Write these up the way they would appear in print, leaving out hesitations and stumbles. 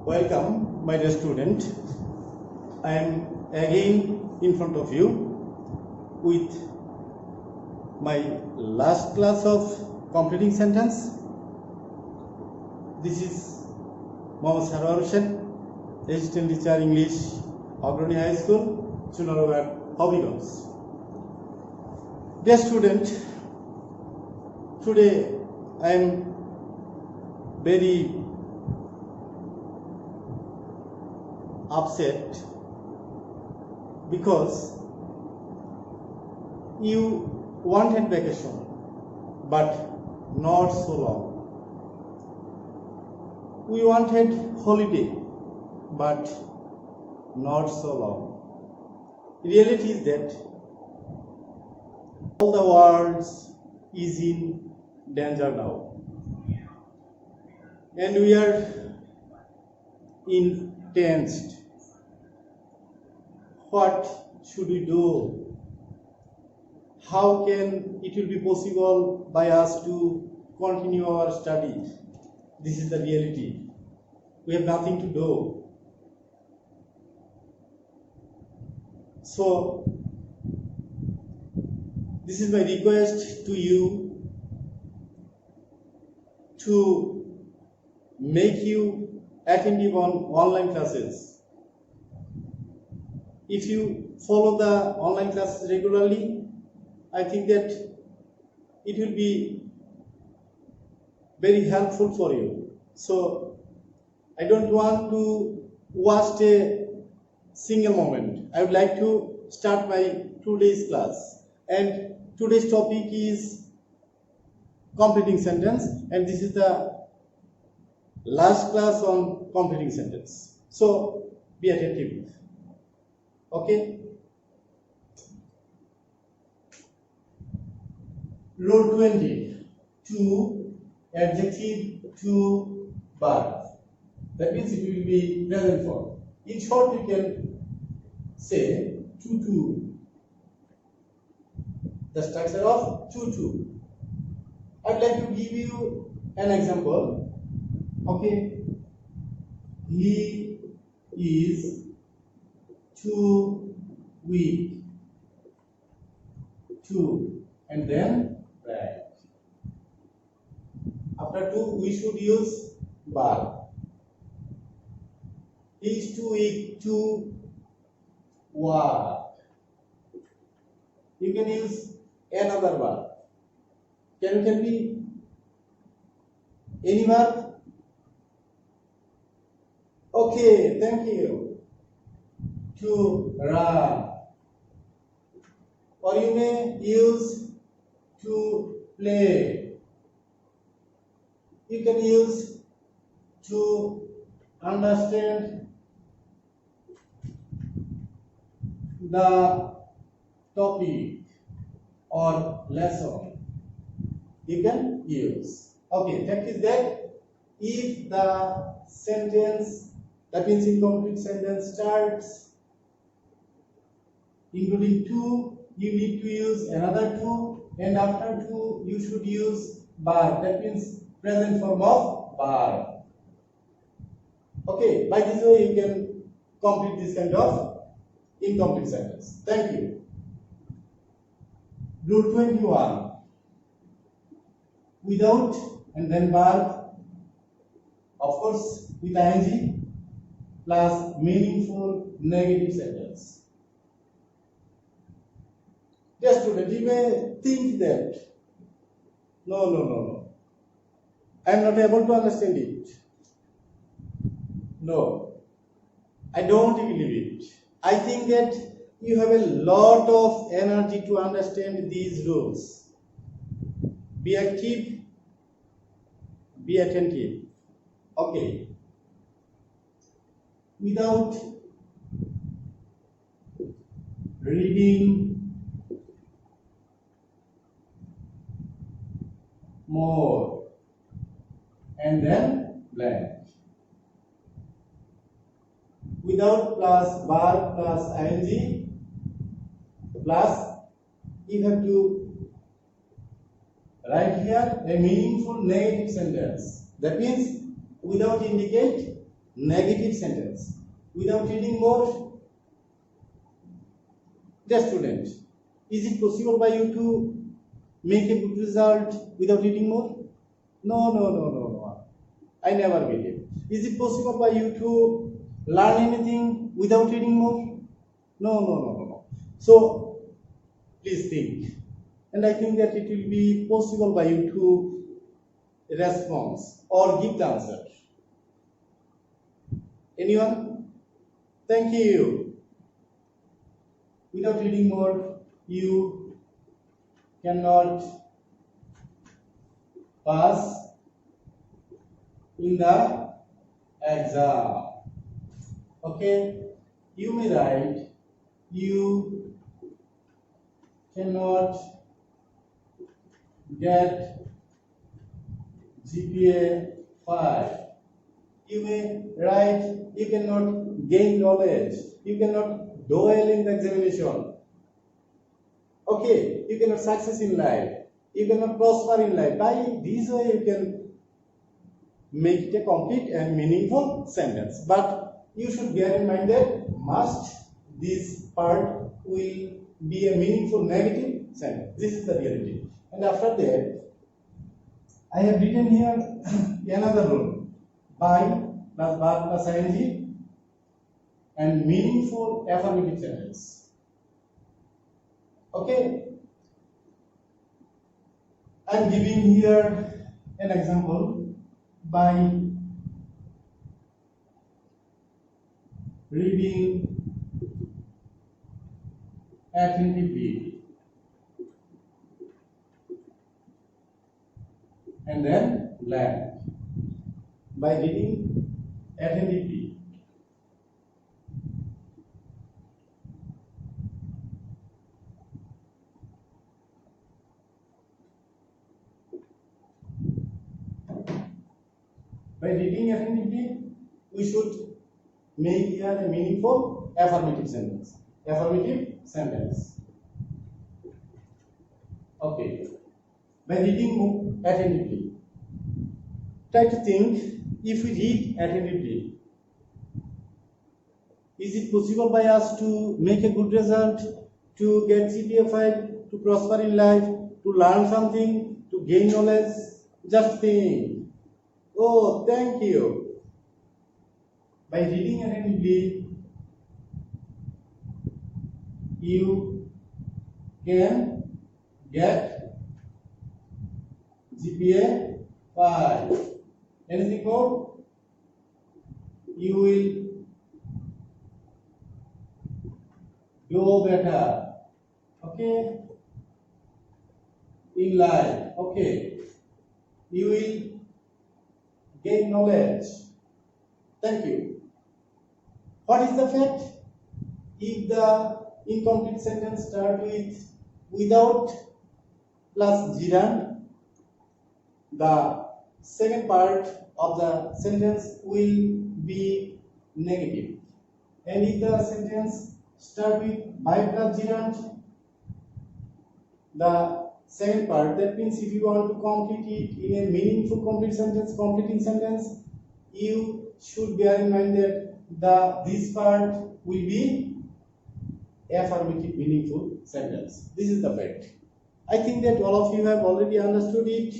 Welcome, my dear student. I am again in front of you with my last class of completing sentence. This is Mohammad Sarwar Hussain, Assistant Teacher English, Agrani High School, Chunaroghat, Hobbyganj. Dear student, today I am very upset because you wanted vacation but not so long. We wanted holiday but not so long. Reality is that all the world is in danger now, and we are tensed. What should we do? How can it will be possible by us to continue our studies? This is the reality. We have nothing to do. So, this is my request to you to make you attentive on online classes. If you follow the online classes regularly, I think that it will be very helpful for you. So I don't want to waste a single moment. I would like to start my today's class, and today's topic is completing sentence, and this is the last class on completing sentence. So be attentive. Okay. Rule 20. To adjective to verb. That means it will be present form. In short, you can say to. The structure of to. I'd like to give you an example. Okay. He is too weak to, and then right. After to, we should use verb. He is too weak to what? You can use another verb. Can you tell me any verb? Okay, thank you. To run, or you may use to play. You can use to understand the topic or lesson. You can use. Okay, that is that. If the sentence, that means incomplete sentence, starts including to, you need to use another to, and after to, you should use verb. That means present form of verb. Okay, by this way you can complete this kind of incomplete sentence. Thank you. Rule 21. Without and then verb, of course with ing plus meaningful negative sentence. Dear student, you may think that no, I am not able to understand it. No, I don't believe it. I think that you have a lot of energy to understand these rules. Be active, be attentive. Okay. Without reading more, and then blank. Without plus verb plus ing plus, you have to write here a meaningful negative sentence. That means without indicate negative sentence. Without reading more, dear student, is it possible by you to make a good result without reading more? No, no, no, no, no. I never believe. Is it possible by you to learn anything without reading more? No, no, no, no, no. So please think. And I think that it will be possible by you to respond or give the answer. Anyone? Thank you. Without reading more, you cannot pass in the exam. Okay? You may write, you cannot get GPA 5. You may write, you cannot gain knowledge. You cannot do well in the examination. Okay, you cannot success in life. You cannot prosper in life. By this way, you can make it a complete and meaningful sentence. But you should bear in mind that must this part will be a meaningful negative sentence. This is the reality. And after that, I have written here another rule. By plus verb plus ing and meaningful affirmative sentence. Okay. I am giving here an example by reading attentively and then learn. By reading attentively we should make here a meaningful affirmative sentence. Affirmative sentence. Okay. By reading attentively, try to think, if we read attentively, is it possible by us to make a good result, to get GPA 5, to prosper in life, to learn something, to gain knowledge? Just think. Oh, thank you. By reading attentively, you can get GPA 5. Anything more? You will do better. Okay? In life. Okay. You will gain knowledge. Thank you. What is the fact? If the incomplete sentence starts with without plus gerund, the second part of the sentence will be negative. And if the sentence starts with by plus gerund, the second part, that means if you want to complete it in a meaningful complete sentence, completing sentence, you should bear in mind that this part will be affirmative meaningful sentence. This is the fact. I think that all of you have already understood it.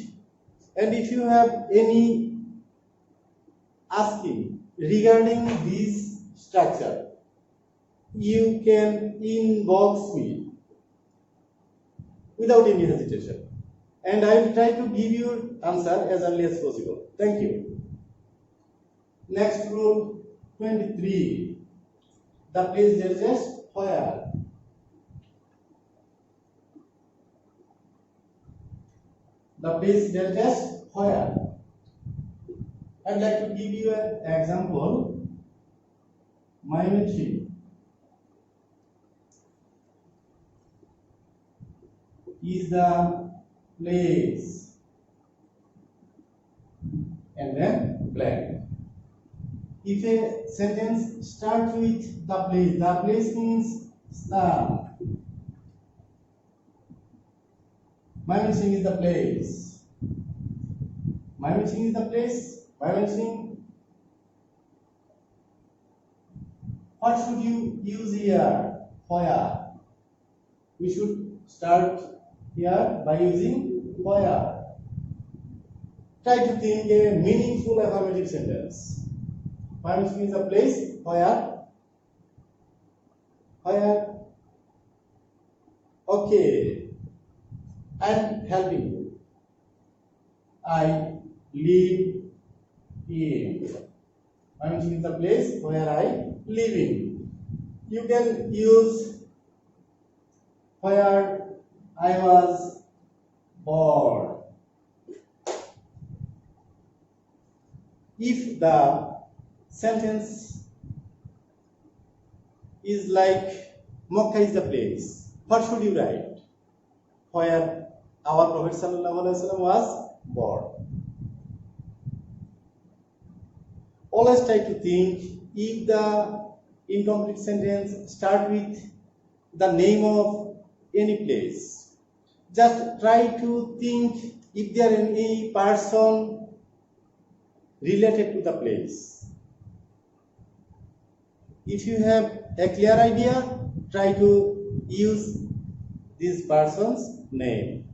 And if you have any asking regarding this structure, you can inbox me without any hesitation. And I will try to give you answer as early as possible. Thank you. Next rule 23. The place there is where. The place there is where. I'd like to give you an example. Maimitri is the place, and then blank. If a sentence starts with the place means star. Maimitri is the place. Maimitri is the place. Maimitri What should you use here? Where? We should start here by using where. Try to think a meaningful affirmative sentence. Which means a place where. Where? Okay. I'm helping you. I live in. Which means the place where I live in. You can use where I was born. If the sentence is like Makkah is the place, what should you write? Where our Prophet ﷺ was born. Always try to think if the incomplete sentence start with the name of any place. Just try to think if there is any person related to the place. If you have a clear idea, try to use this person's name.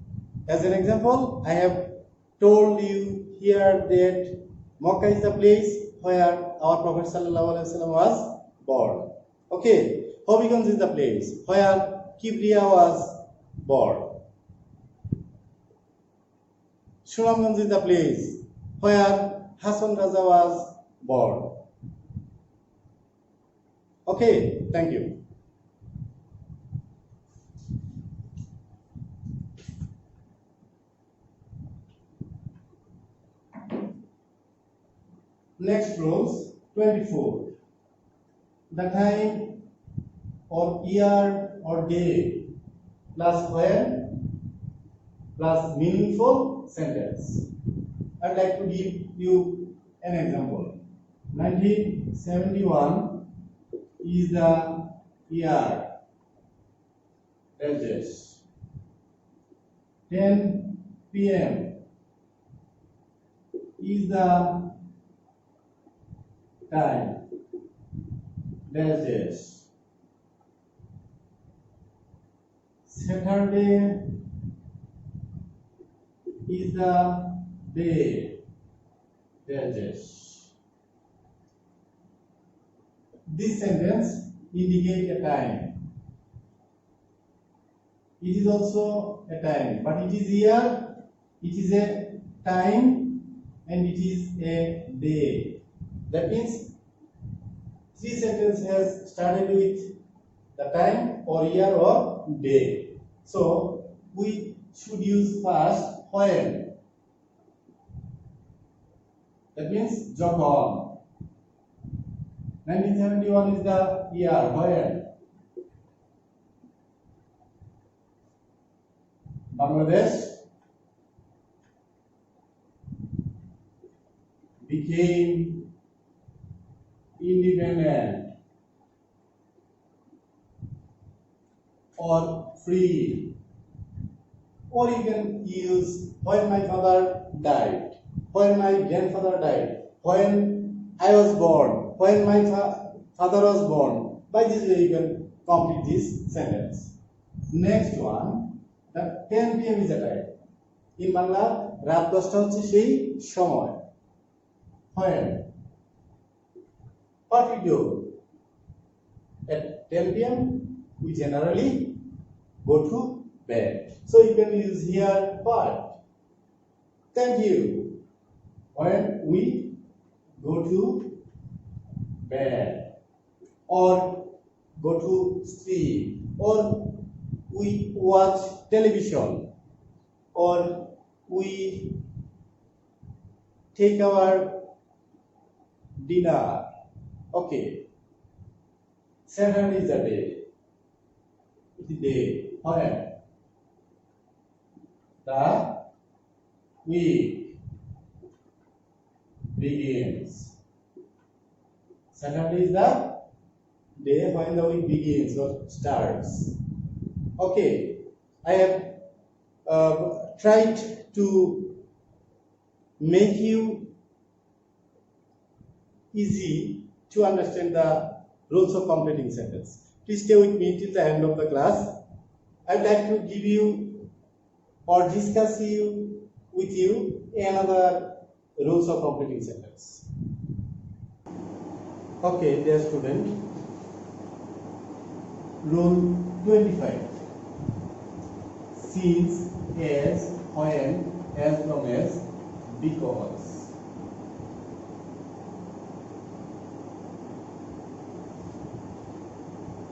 As an example, I have told you here that Makkah is the place where our Prophet ﷺ was born. Okay, Hobbyganj is the place where Kibriya was born. Sunamganj is the place where Hasan Raja was born. Okay, thank you. Next rules 24. The time or year or day plus when plus meaningful sentence. I'd like to give you an example. 1971 is the year. Dash. 10 p.m. is the time. Dash. Saturday is the day. Dash. This sentence indicates a time. It is also a time, but it is here, it is a time, and it is a day. That means three sentences has started with the time or year or day. So we should use first when. That means যখন. 1971 is the year. When? Bangladesh became independent or free. Or you can use when my father died, when my grandfather died, when I was born, when my father was born. By this way you can complete this sentence. Next one, the 10 p.m. is the time. In Bangla, রাত 10টা হচ্ছে সেই সময়. When? What we do? At 10 p.m. we generally go to bed. So you can use here what? Thank you. When we go to bed or go to sleep or we watch television or we take our dinner. Okay. Saturday is the day. The day. When? The week begins. Saturday is the day when the week begins or starts. Okay, I have tried to make you easy to understand the rules of completing sentence. Please stay with me till the end of the class. I'd like to give you or discuss with you another rules of completing sentence. Okay, dear student, rule 25. Since, as, when, as long as, because.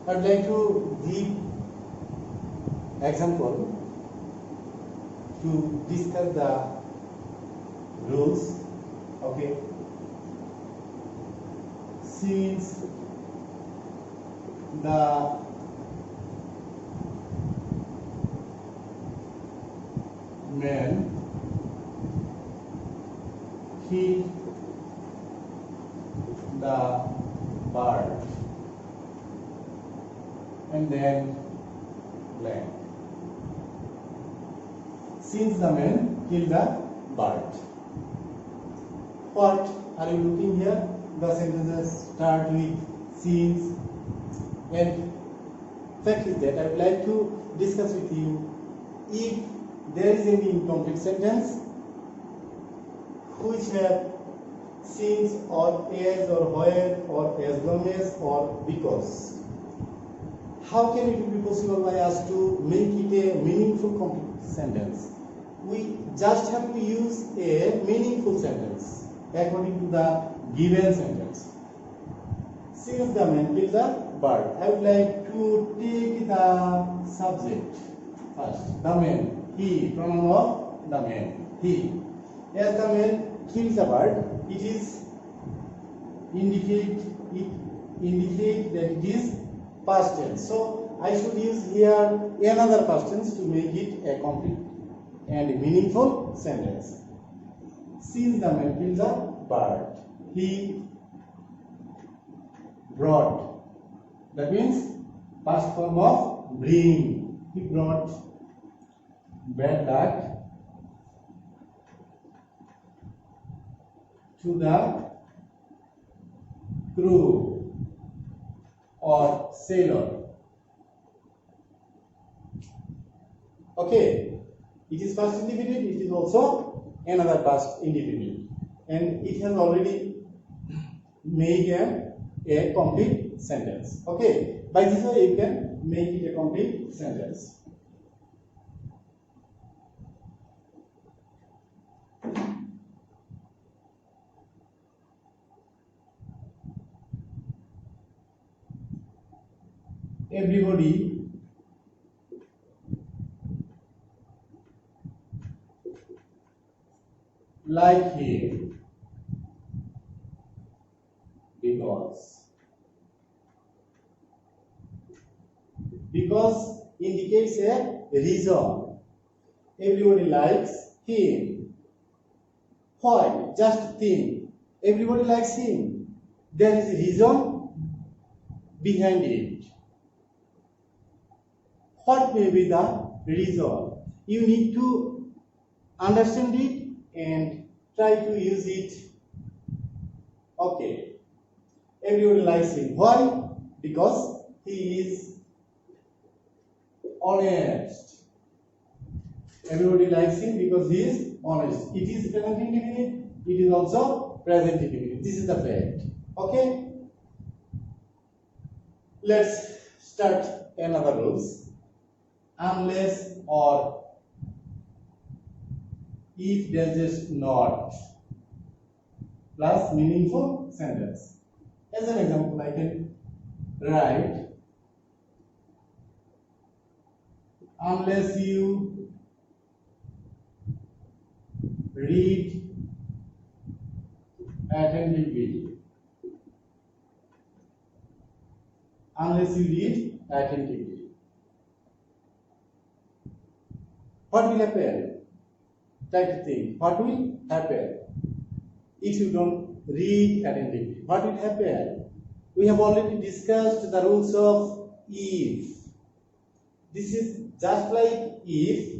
I'd like to give example to discuss the rules. Okay. Since the man hit the bird and then blank. Since the man killed the bird. What are you looking here? The sentences start with since, and fact is that I would like to discuss with you if there is any incomplete sentence which have since or as or where or as long as or because. How can it be possible by us to make it a meaningful complete sentence? We just have to use a meaningful sentence according to the given sentence. Since the man killed the bird, I would like to take the subject first. The man, he, pronoun of the man, he. As the man kills the bird, it indicates that it is past tense. So I should use here another past tense to make it a complete and meaningful sentence. Since the man killed the bird, he brought. That means past form of bring. He brought bad luck to the crew or sailor. Okay, it is past indefinite, it is also another past indefinite, and it has already made a complete sentence. Okay, by this way you can make it a complete sentence. Everybody like him because indicates a reason. Everybody likes him. Why? Just think. Everybody likes him. There is a reason behind it. What may be the reason? You need to understand it and try to use it. Okay. Everybody likes him. Why? Because he is honest. Everybody likes him because he is honest. It is present indefinite. It is also present indefinite. This is the fact. Okay. Let's start another rules. Unless or if does not plus meaningful sentence. As an example, I can write unless you read attentively. Unless you read attentively. What will happen? Try to think. What will happen if you don't read attentively? What will happen? We have already discussed the rules of if. This is just like if,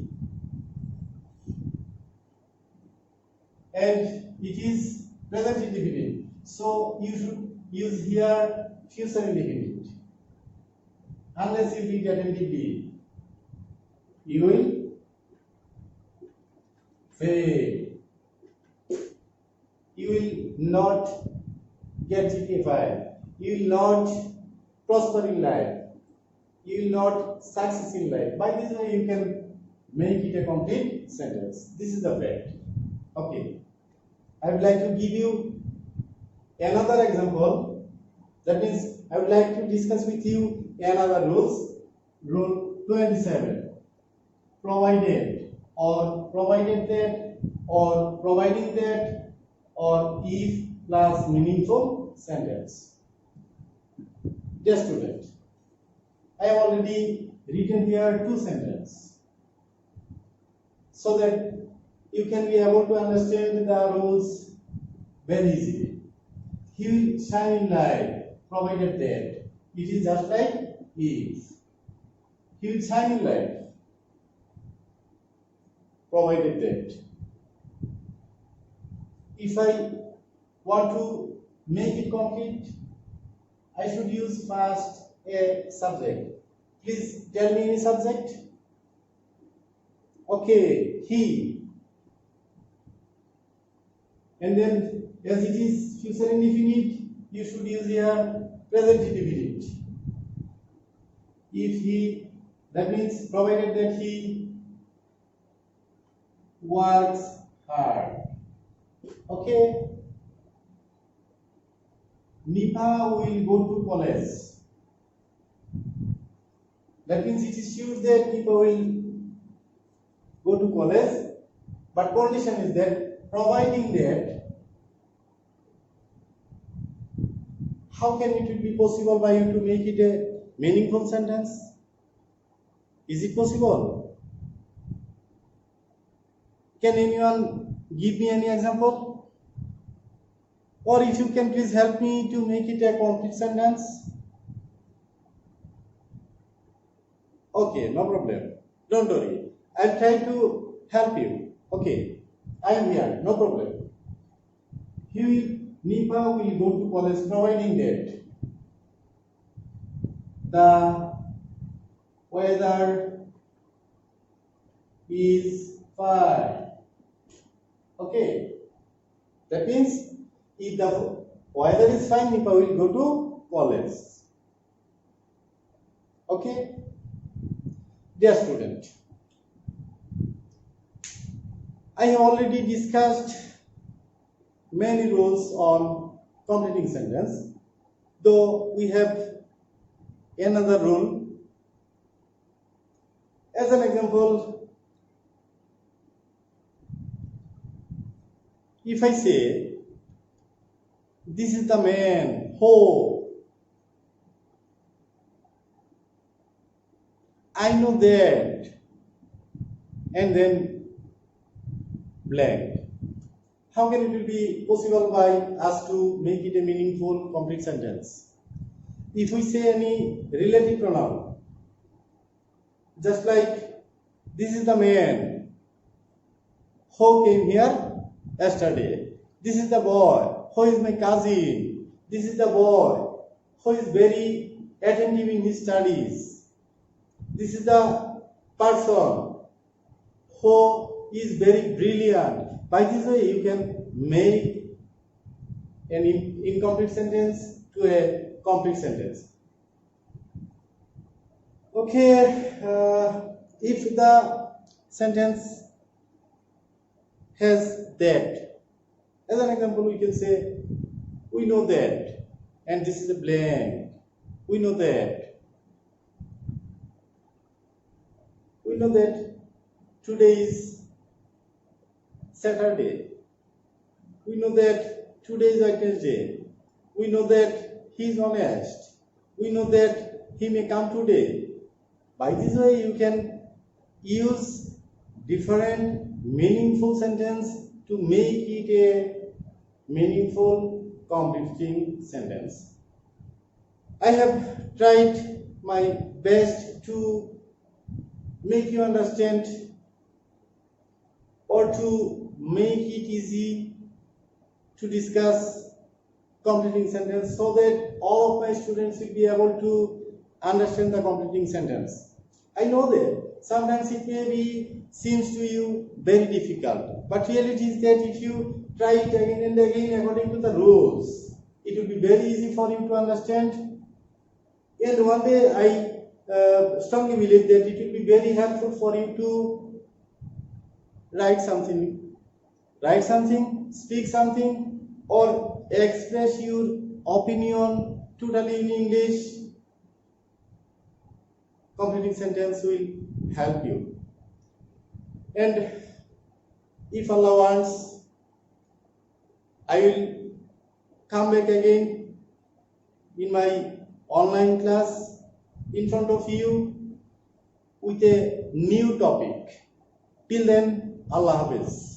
and it is present indefinite. So you should use here future indefinite. Unless you read attentively, you will fail. You will not get GPA. You will not prosper in life. You will not success in life. By this way, you can make it a complete sentence. This is the fact. Okay. I would like to give you another example. That means I would like to discuss with you another rules. Rule 27. Provided or provided that or providing that or if plus meaningful sentence. Dear student, I have already written here two sentences so that you can be able to understand the rules very easily. He will shine in light provided that. It is just like if. He will shine in light provided that. If I want to make it complete, I should use first a subject. Please tell me any subject. Okay, he. And then as it is future indefinite, you should use here present indefinite. If he, that means provided that he works hard. Okay. Nipa will go to college. That means it is sure that Nipa will go to college, but condition is that providing that, how can it be possible by you to make it a meaningful sentence? Is it possible? Can anyone give me any example? Or if you can please help me to make it a complete sentence. Okay, no problem. Don't worry. I'll try to help you. Okay, I am here, no problem. Nipa will go to college providing that the weather is fine. Okay, that means if the weather is fine, Nipa will go to college. Okay, dear student, I have already discussed many rules on completing sentence, though we have another rule. As an example, if I say, this is the man who, I know that, and then blank. How can it be possible by us to make it a meaningful, complete sentence? If we say any relative pronoun, just like this is the man who came here yesterday. This is the boy who is my cousin. This is the boy who is very attentive in his studies. This is the person who is very brilliant. By this way, you can make an incomplete sentence to a complete sentence. Okay, if the sentence has that, as an example, we can say, we know that, and this is a blank. We know that. We know that today is Saturday. We know that today is Wednesday. We know that he is honest. We know that he may come today. By this way, you can use different meaningful sentence to make it a meaningful, completing sentence. I have tried my best to make you understand or to make it easy to discuss completing sentence so that all of my students will be able to understand the completing sentence. I know that sometimes it may be seems to you very difficult, but reality is that if you try it again and again according to the rules, it will be very easy for you to understand. And one day I strongly believe that it will be very helpful for you to write something, speak something, or express your opinion totally in English. Completing sentence will help you. And if Allah wants, I will come back again in my online class in front of you with a new topic. Till then, Allah Hafiz.